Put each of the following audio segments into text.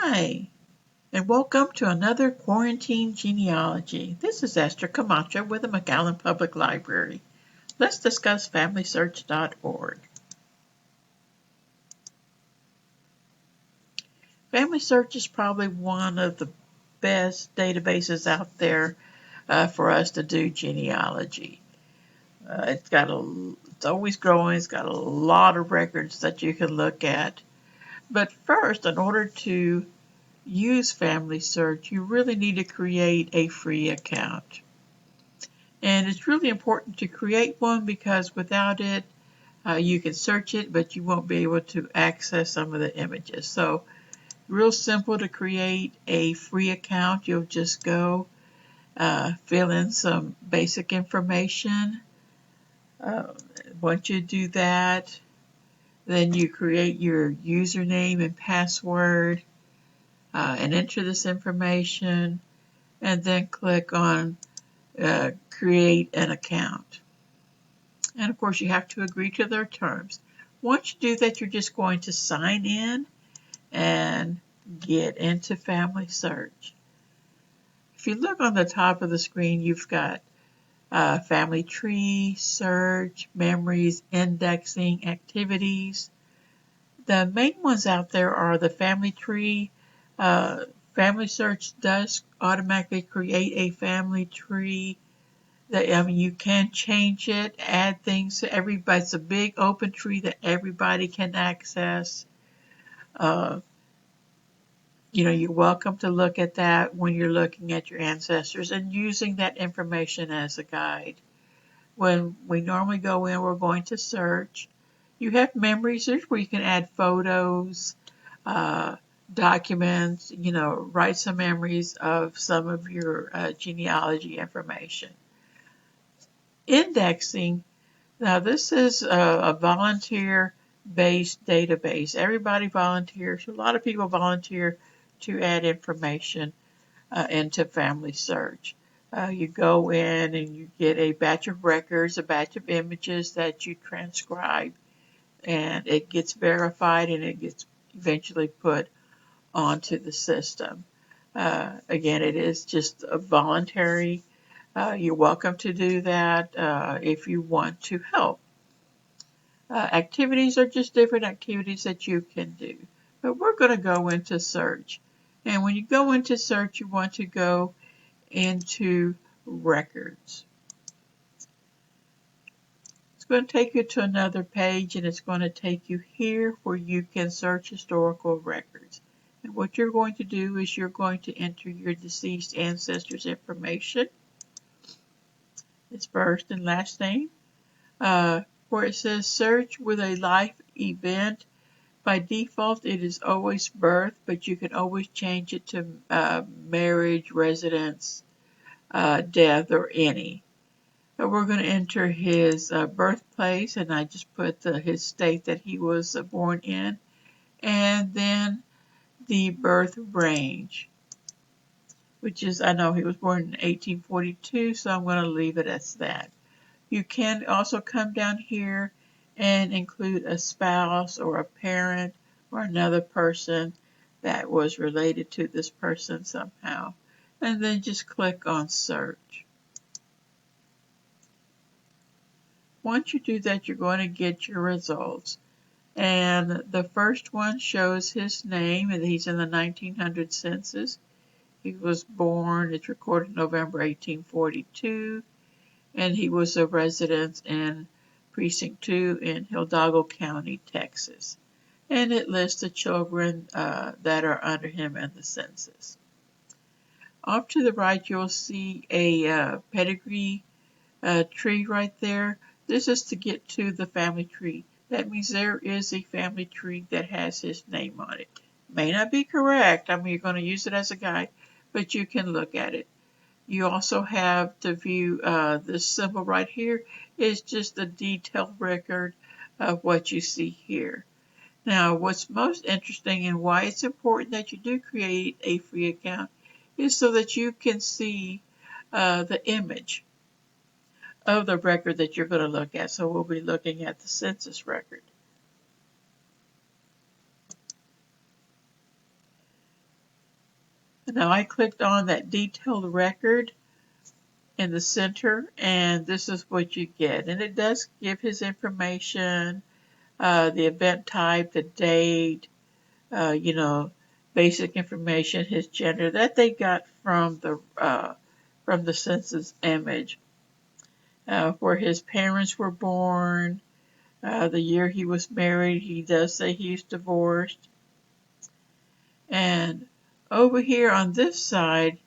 Hi, and welcome to another Quarantine Genealogy. This is Esther Camacho with the McAllen Public Library. Let's discuss familysearch.org. FamilySearch is probably one of the best databases out there for us to do genealogy. It's always growing. It's got a lot of records that you can look at. But first, in order to use FamilySearch, you really need to create a free account. And it's really important to create one because without it, you can search it, but you won't be able to access some of the images. So, real simple to create a free account. You'll just go fill in some basic information. Once you do that, then you create your username and password and enter this information, and then click on create an account. And of course, you have to agree to their terms. Once you do that, you're just going to sign in and get into FamilySearch. If you look on the top of the screen, you've got family tree, search, memories, indexing, activities. The main ones out there are the family tree. FamilySearch does automatically create a family tree. You can change it, add things to everybody. It's a big open tree that everybody can access. You're welcome to look at that when you're looking at your ancestors and using that information as a guide. When we normally go in, we're going to search. You have memory search where you can add photos, documents, write some memories of some of your genealogy information. Indexing, now this is a volunteer-based database. Everybody volunteers. A lot of people volunteer to add information into FamilySearch. You go in and you get a batch of records, a batch of images that you transcribe, and it gets verified and it gets eventually put onto the system. Again, it is just a voluntary. You're welcome to do that if you want to help. Activities are just different activities that you can do. But we're going to go into search. And when you go into search, you want to go into records. It's going to take you to another page, and it's going to take you here where you can search historical records. And what you're going to do is you're going to enter your deceased ancestors' information. Its first and last name. Where it says search with a life event, by default it is always birth, but you can always change it to marriage, residence, death, or any. But we're going to enter his birthplace, and I just put his state that he was born in, and then the birth range, which is, I know he was born in 1842, so I'm going to leave it as that. You can also come down here and include a spouse or a parent or another person that was related to this person somehow. And then just click on search. Once you do that, you're going to get your results. And the first one shows his name, and he's in the 1900 census. He was born, it's recorded November 1842. And he was a resident in Precinct 2 in Hidalgo County, Texas. And it lists the children that are under him in the census. Off to the right, you'll see a pedigree tree right there. This is to get to the family tree. That means there is a family tree that has his name on it. May not be correct. You're going to use it as a guide, but you can look at it. You also have to view this symbol right here is just a detailed record of what you see here. Now, what's most interesting and why it's important that you do create a free account is so that you can see the image of the record that you're going to look at. So we'll be looking at the census record. Now I clicked on that detailed record in the center, and this is what you get. And it does give his information, the event type, the date, you know, basic information, his gender that they got from the census image, where his parents were born, the year he was married. He does say he's divorced. And over here on this side,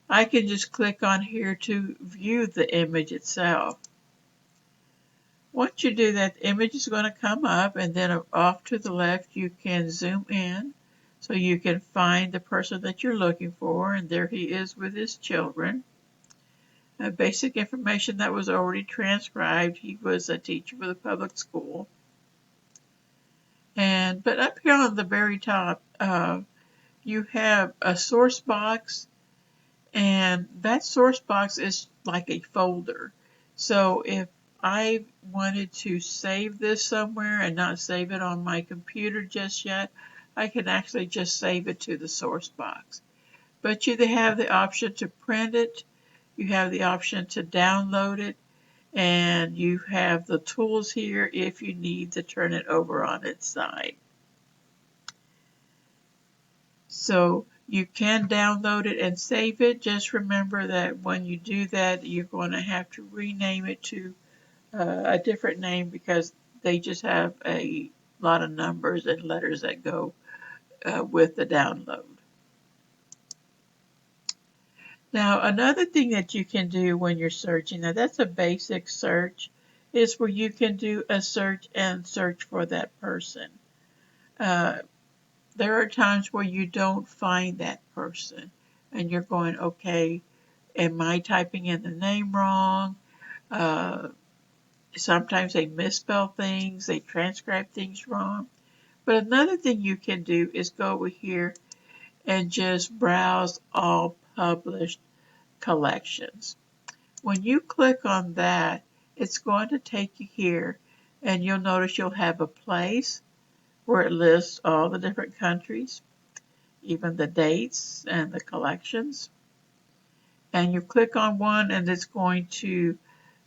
I can just click on here to view the image itself. Once you do that, the image is going to come up, and then off to the left you can zoom in so you can find the person that you're looking for, and there he is with his children. Basic information that was already transcribed. He was a teacher for the public school. But up here on the very top, you have a source box, and that source box is like a folder. So if I wanted to save this somewhere and not save it on my computer just yet, I can actually just save it to the source box. But you have the option to print it, you have the option to download it, and you have the tools here if you need to turn it over on its side. So you can download it and save it. Just remember that when you do that, you're going to have to rename it to a different name because they just have a lot of numbers and letters that go with the download. Now, another thing that you can do when you're searching, now that's a basic search, is where you can do a search and search for that person. There are times where you don't find that person and you're going, okay, am I typing in the name wrong? Sometimes they misspell things, they transcribe things wrong. But another thing you can do is go over here and just browse all published collections. When you click on that, it's going to take you here, and you'll notice you'll have a place where it lists all the different countries, even the dates and the collections. And you click on one and it's going to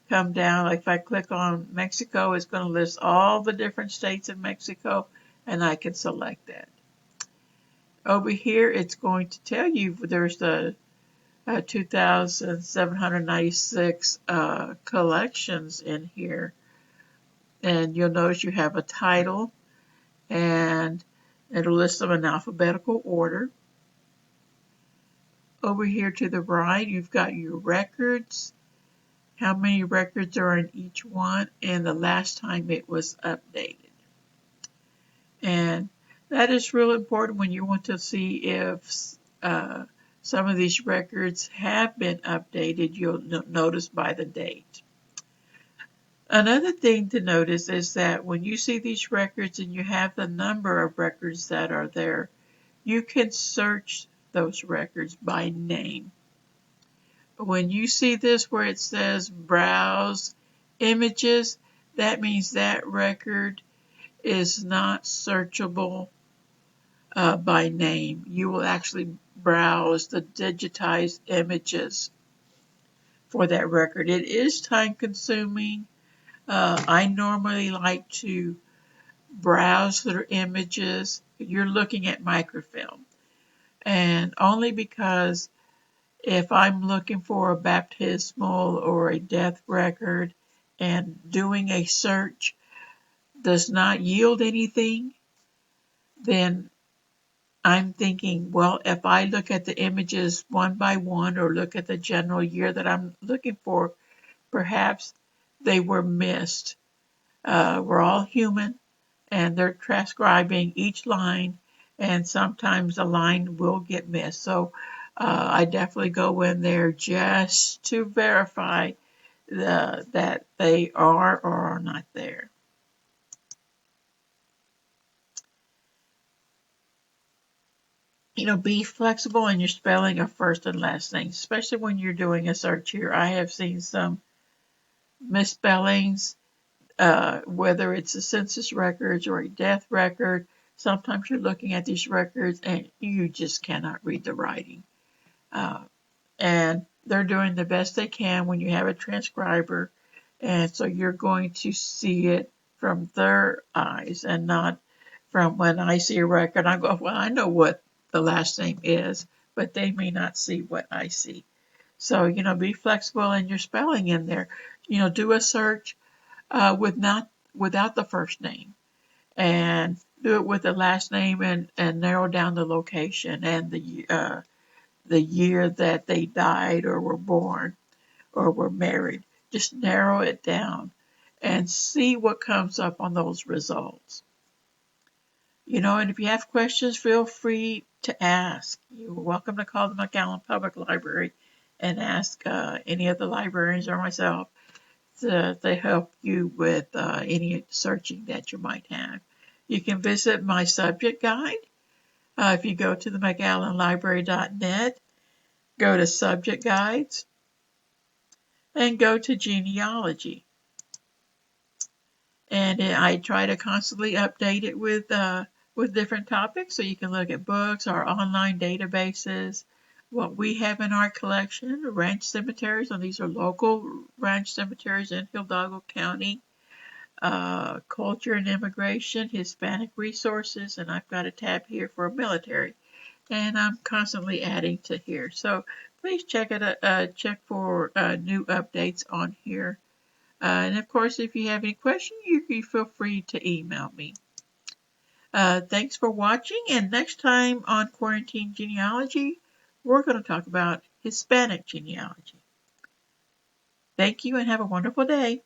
come down. Like if I click on Mexico, it's going to list all the different states in Mexico, and I can select that. Over here, it's going to tell you there's the 2,796 collections in here. And you'll notice you have a title, and it'll list them in alphabetical order. Over here to the right, you've got your records, how many records are in each one, and the last time it was updated. And that is real important when you want to see if some of these records have been updated. You'll notice by the date. Another thing to notice is that when you see these records and you have the number of records that are there, you can search those records by name. When you see this where it says browse images, that means that record is not searchable by name. You will actually browse the digitized images for that record. It is time consuming. I normally like to browse through images. You're looking at microfilm. And only because if I'm looking for a baptismal or a death record and doing a search does not yield anything, then I'm thinking, well, if I look at the images one by one or look at the general year that I'm looking for, perhaps they were missed. We're all human, and they're transcribing each line, and sometimes a line will get missed. So I definitely go in there just to verify that they are or are not there. Be flexible in your spelling of first and last names, especially when you're doing a search here. I have seen some misspellings, whether it's a census records or a death record. sometimes you're looking at these records and you just cannot read the writing. And they're doing the best they can when you have a transcriber. And so you're going to see it from their eyes and not from when I see a record. I go, well, I know what the last name is, but they may not see what I see. So, be flexible in your spelling in there. Do a search without the first name, and do it with the last name, and narrow down the location and the year that they died or were born or were married. Just narrow it down and see what comes up on those results. And if you have questions, feel free to ask. You're welcome to call the McAllen Public Library and ask any of the librarians or myself to help you with any searching that you might have. You can visit my subject guide. If you go to the McAllenLibrary.net, go to Subject Guides, and go to Genealogy. And I try to constantly update it with different topics, so you can look at books, our online databases, what we have in our collection, ranch cemeteries, and these are local ranch cemeteries in Hidalgo County, culture and immigration, Hispanic resources, and I've got a tab here for military. And I'm constantly adding to here. So please check for new updates on here. And of course, if you have any questions, you feel free to email me. Thanks for watching, and next time on Quarantine Genealogy, we're going to talk about Hispanic genealogy. Thank you and have a wonderful day.